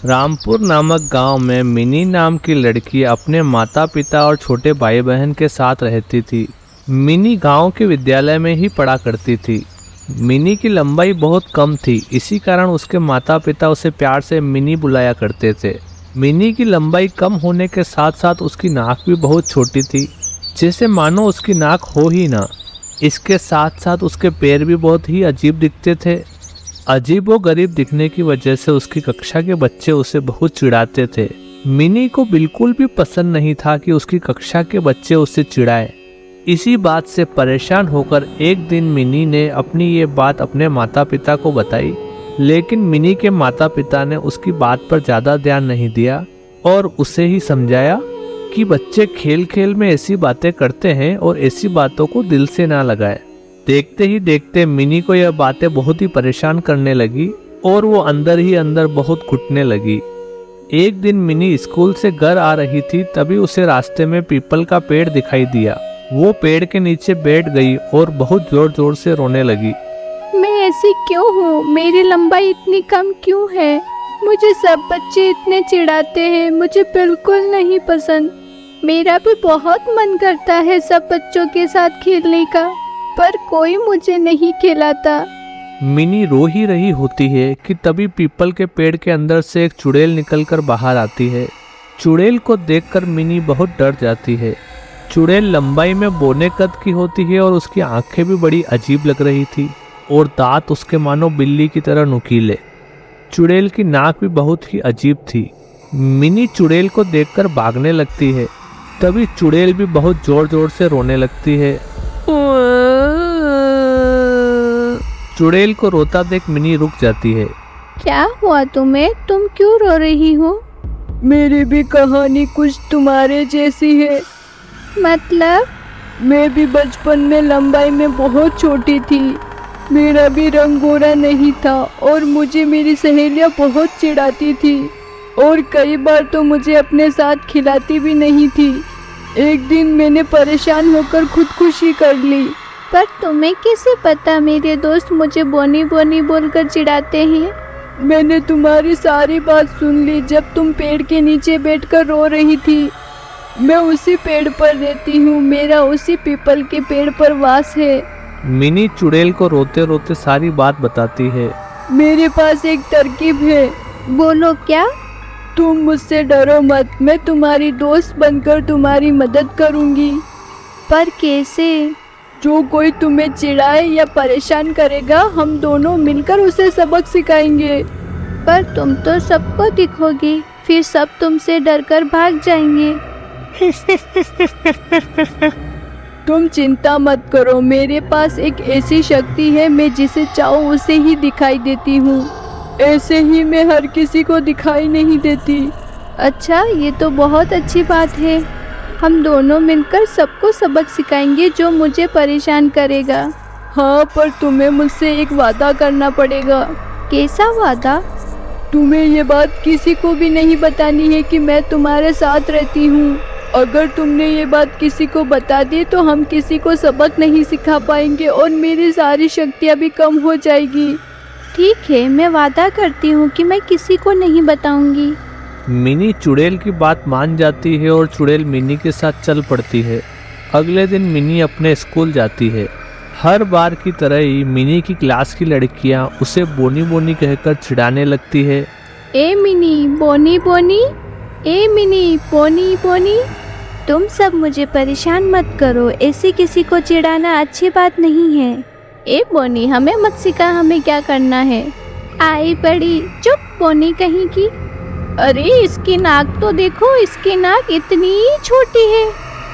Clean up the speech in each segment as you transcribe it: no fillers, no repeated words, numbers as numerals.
रामपुर नामक गांव में मिनी नाम की लड़की अपने माता पिता और छोटे भाई बहन के साथ रहती थी। मिनी गांव के विद्यालय में ही पढ़ा करती थी। मिनी की लंबाई बहुत कम थी, इसी कारण उसके माता पिता उसे प्यार से मिनी बुलाया करते थे। मिनी की लंबाई कम होने के साथ साथ उसकी नाक भी बहुत छोटी थी, जैसे मानो उसकी नाक हो ही ना। इसके साथ साथ उसके पैर भी बहुत ही अजीब दिखते थे। अजीब व गरीब दिखने की वजह से उसकी कक्षा के बच्चे उसे बहुत चिढ़ाते थे। मिनी को बिल्कुल भी पसंद नहीं था कि उसकी कक्षा के बच्चे उसे चिढ़ाए। इसी बात से परेशान होकर एक दिन मिनी ने अपनी ये बात अपने माता पिता को बताई, लेकिन मिनी के माता पिता ने उसकी बात पर ज़्यादा ध्यान नहीं दिया और उसे ही समझाया कि बच्चे खेल खेल में ऐसी बातें करते हैं और ऐसी बातों को दिल से ना लगाए। देखते ही देखते मिनी को यह बातें बहुत ही परेशान करने लगी और वो अंदर ही अंदर बहुत घुटने लगी। एक दिन मिनी स्कूल से घर आ रही थी, तभी उसे रास्ते में पीपल का पेड़ दिखाई दिया। वो पेड़ के नीचे बैठ गई और बहुत जोर जोर से रोने लगी। मैं ऐसी क्यों हूँ? मेरी लंबाई इतनी कम क्यों है? मुझे सब बच्चे इतने चिढ़ाते हैं, मुझे बिल्कुल नहीं पसंद। मेरा भी बहुत मन करता है सब बच्चों के साथ खेलने का, पर कोई मुझे नहीं खिलाता। मिनी रो ही रही होती है कि तभी पीपल के पेड़ के अंदर से एक चुड़ैल निकलकर बाहर आती है। चुड़ैल को देखकर मिनी बहुत डर जाती है। चुड़ैल लंबाई में बौने कद की होती है और उसकी आंखें भी बड़ी अजीब लग रही थी और दांत उसके मानो बिल्ली की तरह नुकीले। चुड़ैल की नाक भी बहुत ही अजीब थी। मिनी चुड़ैल को देखकर भागने लगती है, तभी चुड़ैल भी बहुत जोर जोर से रोने लगती है। चुड़ैल को रोता देख मिनी रुक जाती है। क्या हुआ तुम्हें? तुम क्यों रो रही हो? मेरी भी कहानी कुछ तुम्हारे जैसी है। मतलब? मैं भी बचपन में लंबाई में बहुत छोटी थी। मेरा भी रंग गोरा नहीं था और मुझे मेरी सहेलियां बहुत चिढ़ाती थी और कई बार तो मुझे अपने साथ खिलाती भी नहीं थी। एक दिन मैंने परेशान होकर खुदकुशी कर ली। पर तुम्हें कैसे पता मेरे दोस्त मुझे बोनी बोनी बोलकर चिढ़ाते हैं? मैंने तुम्हारी सारी बात सुन ली जब तुम पेड़ के नीचे बैठकर रो रही थी। मैं उसी पेड़ पर रहती हूँ, मेरा उसी पीपल के पेड़ पर वास है। मिनी चुड़ैल को रोते रोते सारी बात बताती है। मेरे पास एक तरकीब है। बोलो क्या? तुम मुझसे डरो मत, मैं तुम्हारी दोस्त बनकर तुम्हारी मदद करूँगी। पर कैसे? जो कोई तुम्हें चिढ़ाए या परेशान करेगा, हम दोनों मिलकर उसे सबक सिखाएंगे। पर तुम तो सबको दिखोगी, फिर सब तुमसे डरकर भाग जाएंगे। तुम चिंता मत करो, मेरे पास एक ऐसी शक्ति है, मैं जिसे चाहूँ उसे ही दिखाई देती हूँ। ऐसे ही मैं हर किसी को दिखाई नहीं देती। अच्छा, ये तो बहुत अच्छी बात है। हम दोनों मिलकर सबको सबक सिखाएंगे जो मुझे परेशान करेगा। हाँ, पर तुम्हें मुझसे एक वादा करना पड़ेगा। कैसा वादा? तुम्हें ये बात किसी को भी नहीं बतानी है कि मैं तुम्हारे साथ रहती हूँ। अगर तुमने ये बात किसी को बता दी तो हम किसी को सबक नहीं सिखा पाएंगे और मेरी सारी शक्तियाँ भी कम हो जाएगी। ठीक है, मैं वादा करती हूँ कि मैं किसी को नहीं बताऊंगी। मिनी चुड़ैल की बात मान जाती है और चुड़ैल मिनी के साथ चल पड़ती है। अगले दिन मिनी अपने स्कूल जाती है। हर बार की तरह ही मिनी की क्लास की लड़कियां उसे बोनी बोनी कहकर चिढ़ाने लगती है। ए मिनी बोनी बोनी, ए मिनी बोनी बोनी। तुम सब मुझे परेशान मत करो, ऐसे किसी को चिढ़ाना अच्छी बात नहीं है। ए बोनी, हमें मत सिखा हमें क्या करना है। आई बड़ी चुप बोनी कहीं की। अरे इसकी नाक तो देखो, इसकी नाक इतनी छोटी है,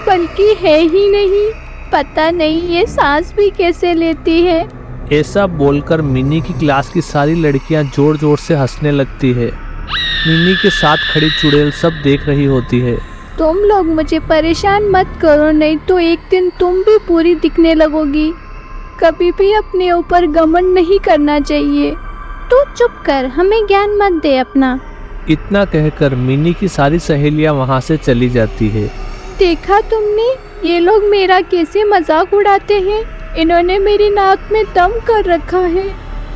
बल्कि है ही नहीं। पता नहीं ये सांस भी कैसे लेती है। ऐसा बोलकर मिनी की क्लास की सारी लड़कियां जोर जोर से हंसने लगती है। मिनी के साथ खड़ी चुड़ैल सब देख रही होती है। तुम लोग मुझे परेशान मत करो, नहीं तो एक दिन तुम भी पूरी दिखने लगोगी। कभी भी अपने ऊपर घमंड नहीं करना चाहिए। तू चुप कर, हमें ज्ञान मत दे अपना। इतना कहकर मिनी की सारी सहेलियां वहां से चली जाती है। देखा तुमने, ये लोग मेरा कैसे मजाक उड़ाते हैं। इन्होंने मेरी नाक में दम कर रखा है।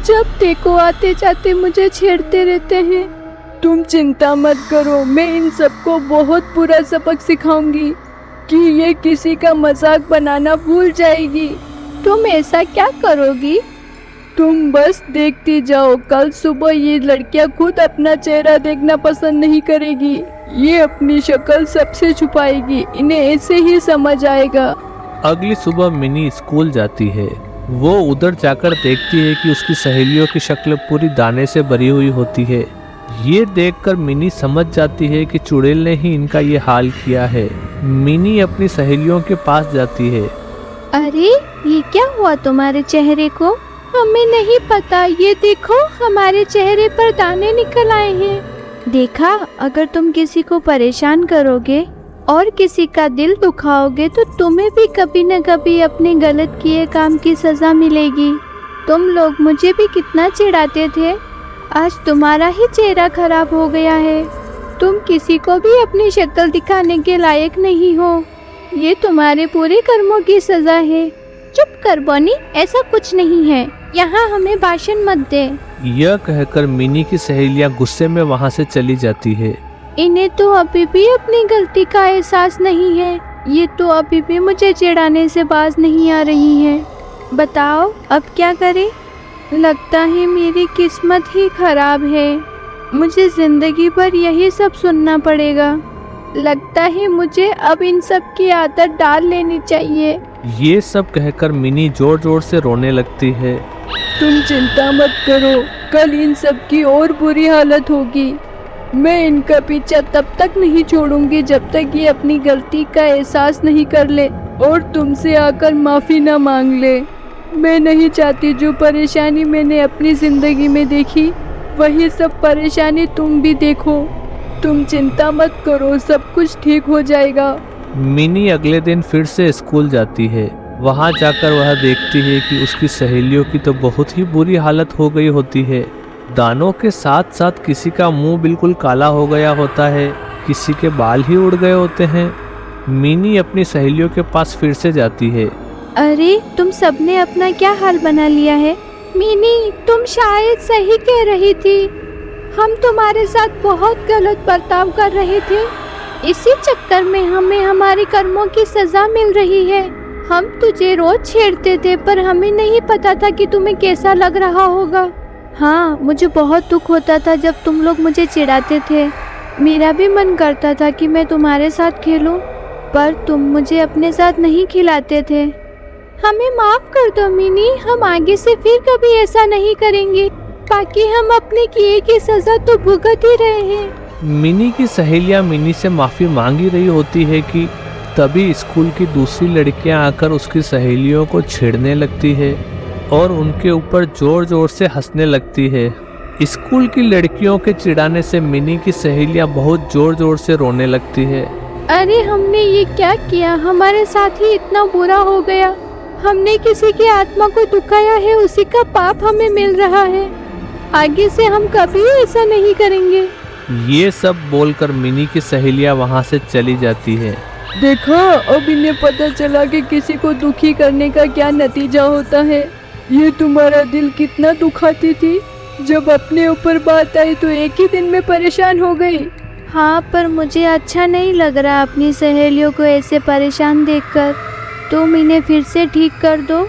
जब देखो आते जाते मुझे छेड़ते रहते हैं। तुम चिंता मत करो, मैं इन सबको बहुत बुरा सबक सिखाऊंगी कि ये किसी का मजाक बनाना भूल जाएगी। तुम ऐसा क्या करोगी? तुम बस देखती जाओ, कल सुबह ये लड़कियां खुद अपना चेहरा देखना पसंद नहीं करेगी। ये अपनी शक्ल सबसे छुपाएगी, इन्हें ऐसे ही समझ आएगा। अगली सुबह मिनी स्कूल जाती है। वो उधर जाकर देखती है कि उसकी सहेलियों की शक्ल पूरी दाने से भरी हुई होती है। ये देखकर मिनी समझ जाती है कि चुड़ैल ने ही इनका ये हाल किया है। मिनी अपनी सहेलियों के पास जाती है। अरे ये क्या हुआ तुम्हारे चेहरे को? हमें नहीं पता, ये देखो हमारे चेहरे पर दाने निकल आए हैं। देखा, अगर तुम किसी को परेशान करोगे और किसी का दिल दुखाओगे तो तुम्हें भी कभी न कभी अपने गलत किए काम की सजा मिलेगी। तुम लोग मुझे भी कितना चिढ़ाते थे, आज तुम्हारा ही चेहरा खराब हो गया है। तुम किसी को भी अपनी शक्ल दिखाने के लायक नहीं हो, ये तुम्हारे पूरे कर्मों की सजा है। चुप कर बॉनी, ऐसा कुछ नहीं है, यहाँ हमें भाषण मत दे। यह कहकर मिनी की सहेलियां गुस्से में वहाँ से चली जाती है। इन्हें तो अभी भी अपनी गलती का एहसास नहीं है, ये तो अभी भी मुझे चिढ़ाने से बाज नहीं आ रही है। बताओ अब क्या करें? लगता है मेरी किस्मत ही खराब है, मुझे जिंदगी भर यही सब सुनना पड़ेगा। लगता है मुझे अब इन सब की आदत डाल लेनी चाहिए। ये सब कहकर मिनी जोर जोर से रोने लगती है। तुम चिंता मत करो, कल इन सब की और बुरी हालत होगी। मैं इनका पीछा तब तक नहीं छोड़ूंगी जब तक ये अपनी गलती का एहसास नहीं कर ले और तुमसे आकर माफ़ी ना मांग ले। मैं नहीं चाहती जो परेशानी मैंने अपनी ज़िंदगी में देखी वही सब परेशानी तुम भी देखो। तुम चिंता मत करो, सब कुछ ठीक हो जाएगा। मिनी अगले दिन फिर से स्कूल जाती है। वहाँ जाकर वह देखती है कि उसकी सहेलियों की तो बहुत ही बुरी हालत हो गई होती है। दानों के साथ साथ किसी का मुंह बिल्कुल काला हो गया होता है, किसी के बाल ही उड़ गए होते हैं। मिनी अपनी सहेलियों के पास फिर से जाती है। अरे तुम सबने अपना क्या हाल बना लिया है? मिनी, तुम शायद सही कह रही थी, हम तुम्हारे साथ बहुत गलत बर्ताव कर रहे थे, इसी चक्कर में हमें हमारे कर्मों की सजा मिल रही है। हम तुझे रोज छेड़ते थे पर हमें नहीं पता था कि तुम्हें कैसा लग रहा होगा। हाँ, मुझे बहुत दुख होता था जब तुम लोग मुझे चिढ़ाते थे। मेरा भी मन करता था कि मैं तुम्हारे साथ खेलूं, पर तुम मुझे अपने साथ नहीं खिलाते थे। हमें माफ कर दो मिनी, हम आगे से फिर कभी ऐसा नहीं करेंगे, बाकी हम अपने किए की सजा तो भुगत ही रहे हैं। मिनी की सहेलियां मिनी से माफ़ी मांग ही रही होती है कि तभी स्कूल की दूसरी लड़कियां आकर उसकी सहेलियों को छेड़ने लगती है और उनके ऊपर जोर जोर से हंसने लगती है। स्कूल की लड़कियों के चिढ़ाने से मिनी की सहेलियां बहुत जोर जोर से रोने लगती है। अरे हमने ये क्या किया, हमारे साथ ही इतना बुरा हो गया। हमने किसी की आत्मा को दुखाया है, उसी का पाप हमें मिल रहा है। आगे से हम कभी ऐसा नहीं करेंगे। ये सब बोलकर मिनी की सहेलियां वहां से चली जाती है। देखा, अब इन्हें पता चला कि किसी को दुखी करने का क्या नतीजा होता है। ये तुम्हारा दिल कितना दुखाती थी, जब अपने ऊपर बात आई तो एक ही दिन में परेशान हो गई। हाँ, पर मुझे अच्छा नहीं लग रहा अपनी सहेलियों को ऐसे परेशान देखकर। तुम इन्हें फिर से ठीक कर दो।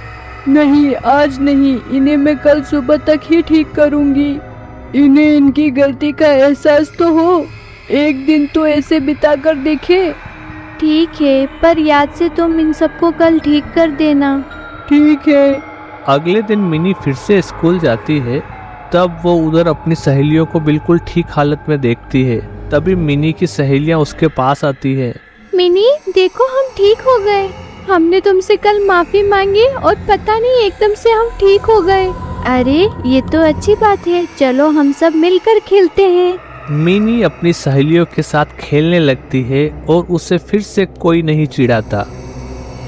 नहीं, आज नहीं, इन्हें मैं कल सुबह तक ही ठीक करूंगी। इन्हें इनकी गलती का एहसास तो हो, एक दिन तो ऐसे बिता कर देखे। ठीक है, पर याद से तुम इन सबको कल ठीक कर देना। ठीक है। अगले दिन मिनी फिर से स्कूल जाती है। तब वो उधर अपनी सहेलियों को बिल्कुल ठीक हालत में देखती है। तभी मिनी की सहेलियां उसके पास आती है। मिनी, देखो हम ठीक हो गए। हमने तुमसे कल माफी मांगी और पता नहीं एकदम से हम ठीक हो गए। अरे ये तो अच्छी बात है, चलो हम सब मिलकर खेलते हैं। मिनी अपनी सहेलियों के साथ खेलने लगती है और उसे फिर से कोई नहीं चिढ़ाता।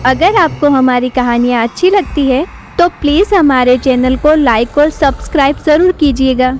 अगर आपको हमारी कहानियाँ अच्छी लगती है तो प्लीज़ हमारे चैनल को लाइक और सब्सक्राइब ज़रूर कीजिएगा।